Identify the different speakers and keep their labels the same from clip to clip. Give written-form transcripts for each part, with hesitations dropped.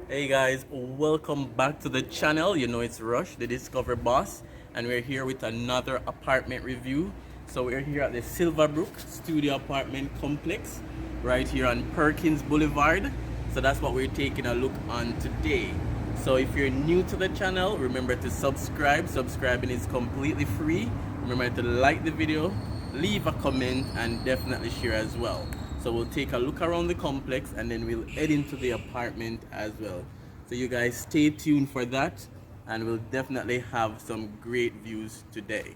Speaker 1: Hey guys, welcome back to the channel. You know it's Rush, the Discover Boss, and we're here with another apartment review. So we're here at the Silverbrook Studio Apartment Complex, right here on Perkins Boulevard. So that's what we're taking a look on today. So if you're new to the channel, remember to subscribe. Subscribing is completely free. Remember to like the video, leave a comment, and definitely share as well. So we'll take a look around the complex and then we'll head into the apartment as well. So you guys stay tuned for that, and we'll definitely have some great views today.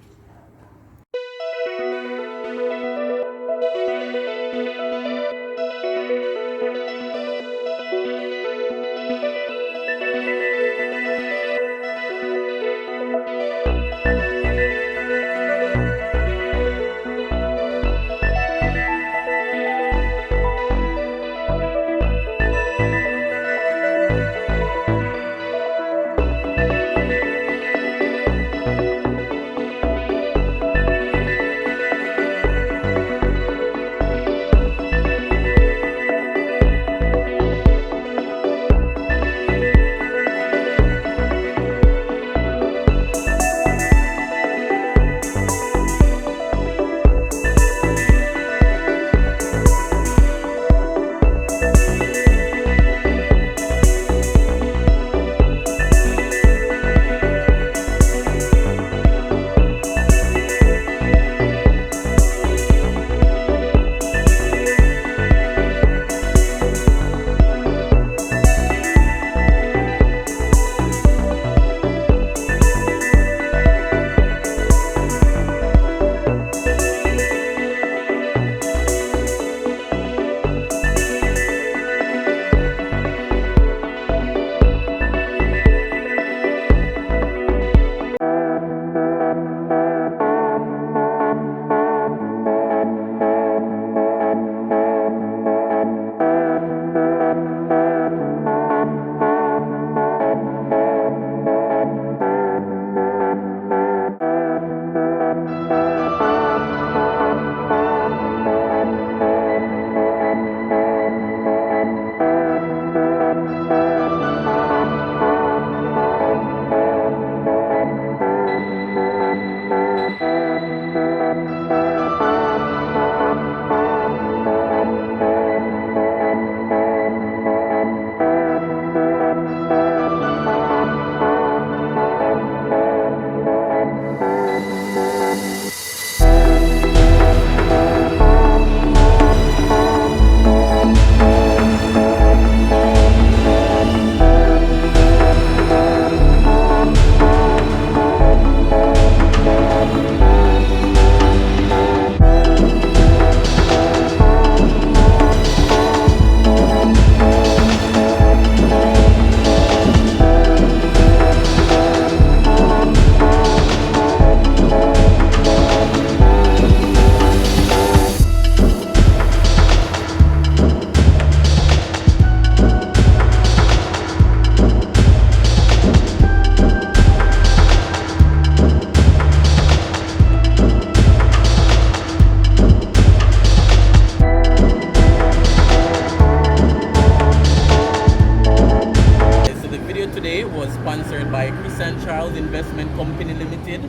Speaker 1: Was sponsored by Kris and Charles Investment Company Limited,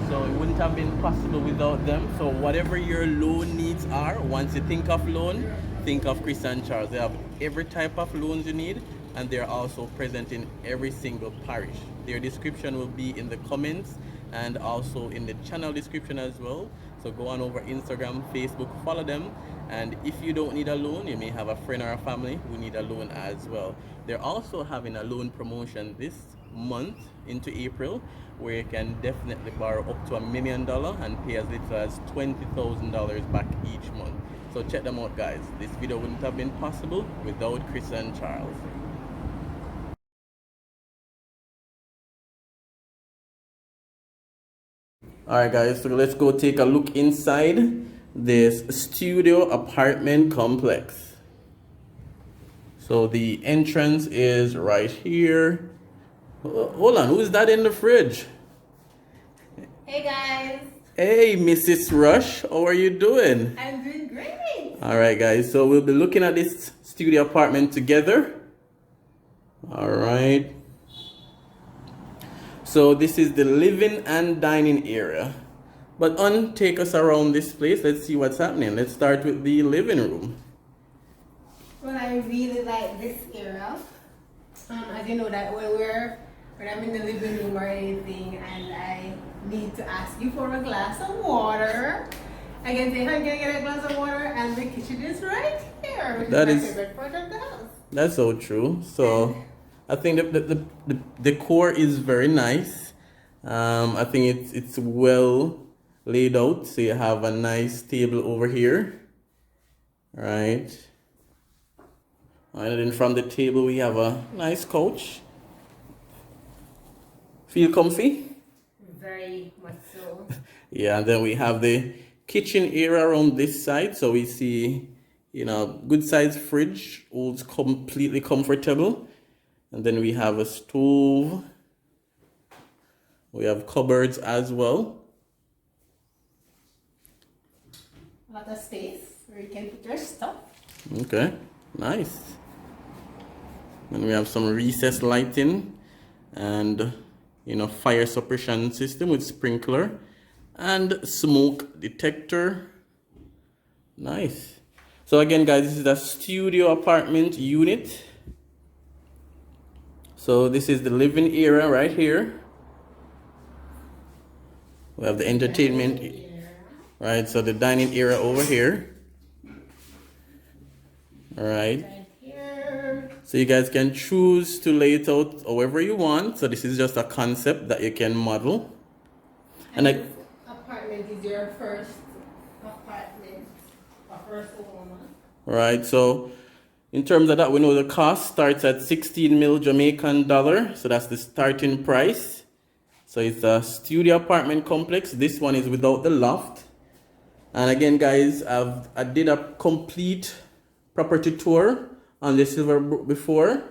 Speaker 1: so it wouldn't have been possible without them. So whatever your loan needs are, once you think of loan, think of Kris and Charles. They have every type of loans you need, and they're also present in every single parish. Their description will be in the comments and also in the channel description as well. So go on over Instagram, Facebook, follow them. And if you don't need a loan, you may have a friend or a family who need a loan as well. They're also having a loan promotion this month into April, where you can definitely borrow up to $1 million and pay as little as $20,000 back each month. So check them out, guys. This video wouldn't have been possible without Kris and Charles. Alright guys, so let's go take a look inside this studio apartment complex. So the entrance is right here. Hold on, who's that in the fridge?
Speaker 2: Hey guys.
Speaker 1: Hey Mrs. Rush, how are you doing?
Speaker 2: I'm doing great.
Speaker 1: Alright guys, so we'll be looking at this studio apartment together. All right. So this is the living and dining area. But take us around this place. Let's see what's happening. Let's start with the living room.
Speaker 2: Well, I really like this area. As you know that when I'm in the living room or anything and I need to ask you for a glass of water, I can say, "Hi, can I get a glass of water?" And the kitchen is right here, which is my favorite part of the house.
Speaker 1: That's so true. So I think the decor is very nice. I think it's well laid out. So you have a nice table over here, right? And then from the table we have a nice couch. Feel comfy?
Speaker 2: Very much so.
Speaker 1: Yeah, and then we have the kitchen area around this side. So we see, good size fridge, holds completely comfortable. And then we have a stove. We have cupboards as well.
Speaker 2: A lot of space where you can put your stuff.
Speaker 1: Okay, nice. And we have some recessed lighting and fire suppression system with sprinkler and smoke detector. Nice. So again, guys, this is a studio apartment unit. So this is the living area right here. We have the entertainment, right? So the dining area over here. All right. So you guys can choose to lay it out however you want. So this is just a concept that you can model.
Speaker 2: And this apartment is your first apartment, or first home.
Speaker 1: Right. So in terms of that, we know the cost starts at 16 mil Jamaican dollar. So that's the starting price. So it's a studio apartment complex. This one is without the loft. And again, guys, I did a complete property tour on the Silverbrook before.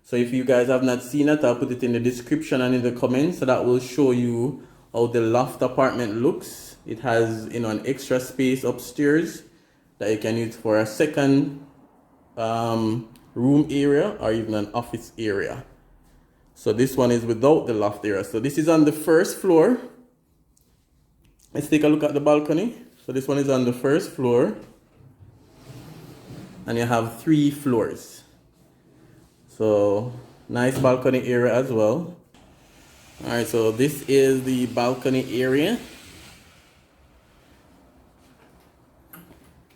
Speaker 1: So if you guys have not seen it, I'll put it in the description and in the comments. So that will show you how the loft apartment looks. It has, an extra space upstairs that you can use for a second room area or even an office area. So this one is without the loft area. So this is on the first floor. Let's take a look at the balcony. So this one is on the first floor. And you have 3 floors. So nice balcony area as well. All right, so this is the balcony area.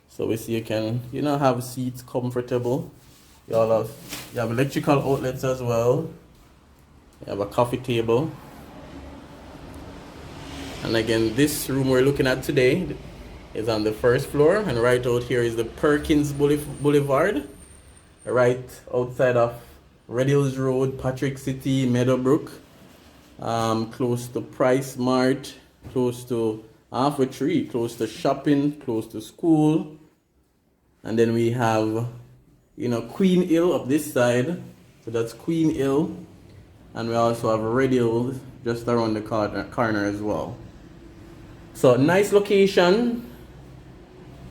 Speaker 1: So we see you can, have seats comfortable. You have electrical outlets as well. You have a coffee table. And again, this room we're looking at today is on the first floor, and right out here is the Perkins Boulevard, right outside of Red Hills Road, Patrick City, Meadowbrook, close to Price Mart, close to Halfway Tree, close to shopping, close to school. And then we have, Queen Hill up this side, so that's Queen Hill, and we also have Red Hills just around the corner as well. So nice location.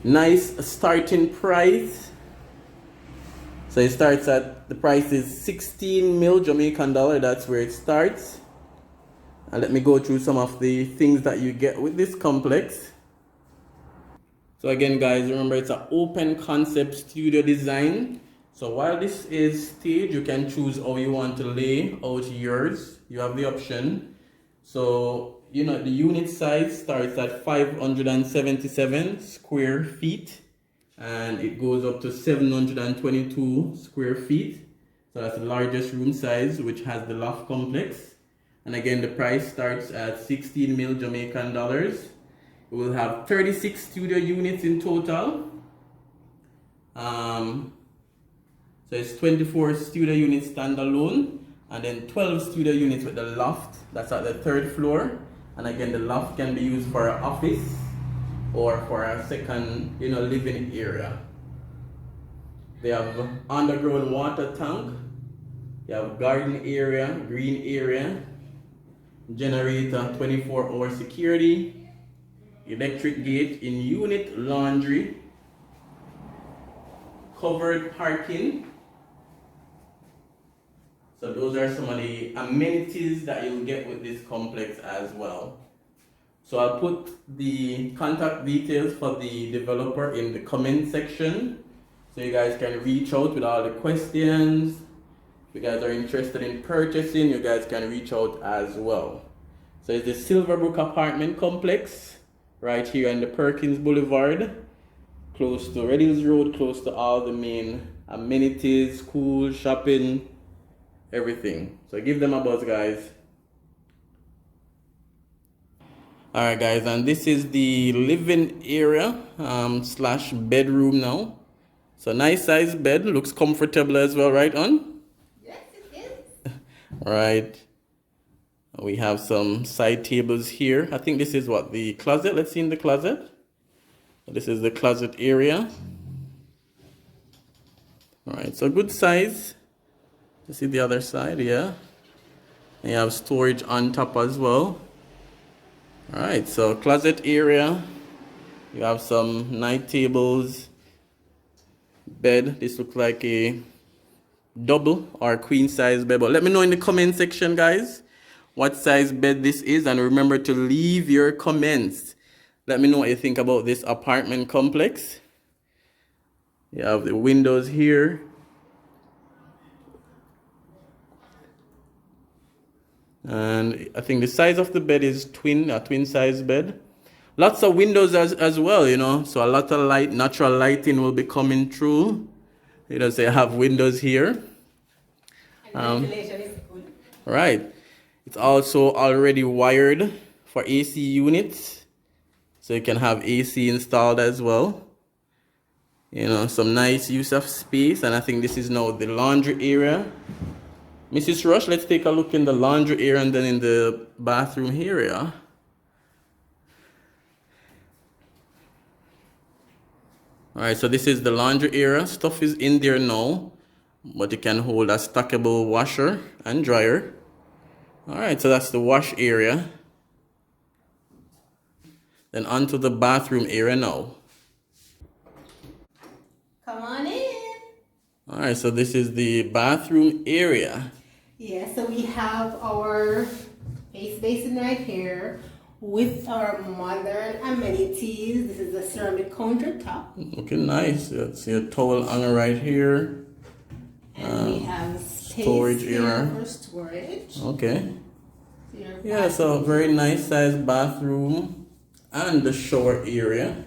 Speaker 1: Nice starting price. So it starts at, the price is 16 mil Jamaican dollar. That's where it starts. And let me go through some of the things that you get with this complex. So again, guys, remember it's an open concept studio design. So while this is stage, you can choose how you want to lay out yours. You have the option. So the unit size starts at 577 square feet and it goes up to 722 square feet. So that's the largest room size, which has the loft complex. And again, the price starts at 16 mil Jamaican dollars. We will have 36 studio units in total. So it's 24 studio units standalone and then 12 studio units with the loft. That's at the 3rd floor. And again, the loft can be used for an office or for a second, living area. They have underground water tank. You have garden area, green area, generator, 24-hour security, electric gate in unit, laundry, covered parking, So those are some of the amenities that you'll get with this complex as well. So I'll put the contact details for the developer in the comment section, so you guys can reach out with all the questions. If you guys are interested in purchasing, you guys can reach out as well. So it's the Silverbrook apartment complex right here on the Perkins Boulevard, close to Red Hills Road, close to all the main amenities, school, shopping, everything. So give them a buzz, guys. Alright guys, and this is the living area slash bedroom now. So nice size bed, looks comfortable as well, right on?
Speaker 2: Yes, it is.
Speaker 1: Alright. We have some side tables here. I think this is what, the closet? Let's see in the closet. This is the closet area. Alright, so good size. You see the other side, yeah. And you have storage on top as well. Alright, so closet area. You have some night tables. Bed. This looks like a double or queen size bed. But let me know in the comment section, guys, what size bed this is. And remember to leave your comments. Let me know what you think about this apartment complex. You have the windows here. And I think the size of the bed is a twin size bed. Lots of windows as well, you know, so a lot of light, natural lighting will be coming through. You know, so you have windows here.
Speaker 2: And ventilation is good.
Speaker 1: Right. It's also already wired for AC units, so you can have AC installed as well. You know, some nice use of space. And I think this is now the laundry area. Mrs. Rush, let's take a look in the laundry area and then in the bathroom area. Alright, so this is the laundry area. Stuff is in there now, but you can hold a stackable washer and dryer. Alright, so that's the wash area. Then onto the bathroom area now.
Speaker 2: Come on in.
Speaker 1: Alright, so this is the bathroom area.
Speaker 2: Yeah, so we have our face basin right here with our modern amenities. This is a ceramic countertop.
Speaker 1: Looking nice. Let's see a towel hanger right here.
Speaker 2: And we have space
Speaker 1: storage
Speaker 2: here
Speaker 1: area.
Speaker 2: for storage.
Speaker 1: Okay.
Speaker 2: Your
Speaker 1: Yeah, so very nice size bathroom and the shower area.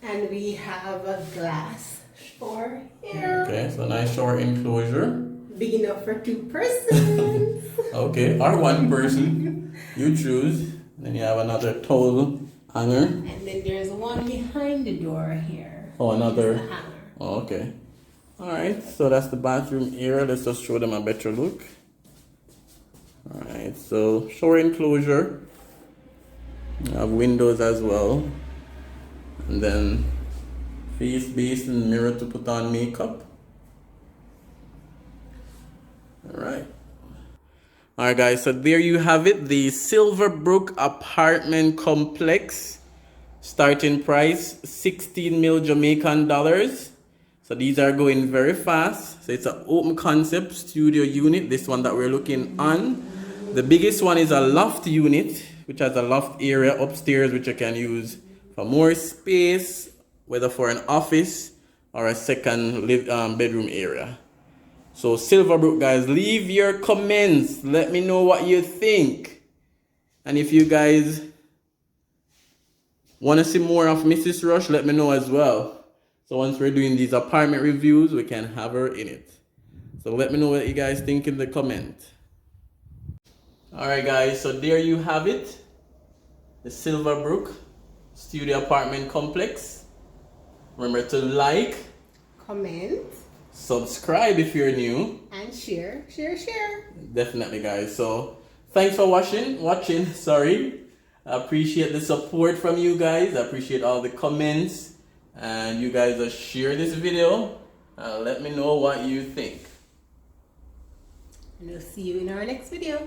Speaker 2: And we have a glass shower here.
Speaker 1: Okay, so nice shower enclosure.
Speaker 2: Big enough for 2 persons.
Speaker 1: Okay, or 1 person. You choose. Then you have another towel hanger.
Speaker 2: And then there's one behind the door here.
Speaker 1: Oh, another.
Speaker 2: The hanger.
Speaker 1: Oh, okay. Alright, so that's the bathroom area. Let's just show them a better look. Alright, so shower enclosure. You have windows as well. And then face basin, mirror to put on makeup. Alright. Alright guys, so there you have it. The Silverbrook apartment complex. Starting price 16 mil Jamaican dollars. So these are going very fast. So it's an open concept studio unit. This one that we're looking on. The biggest one is a loft unit, which has a loft area upstairs, which you can use for more space, whether for an office or a second bedroom area. So Silverbrook, guys, leave your comments. Let me know what you think. And if you guys want to see more of Mrs. Rush, let me know as well. So once we're doing these apartment reviews, we can have her in it. So let me know what you guys think in the comment. Alright guys, so there you have it. The Silverbrook studio apartment complex. Remember to like, comment, subscribe if you're new,
Speaker 2: and share.
Speaker 1: Definitely guys. So thanks for watching, sorry. I appreciate the support from you guys. I appreciate all the comments, and you guys share this video. Let me know what you think.
Speaker 2: And we'll see you in our next video.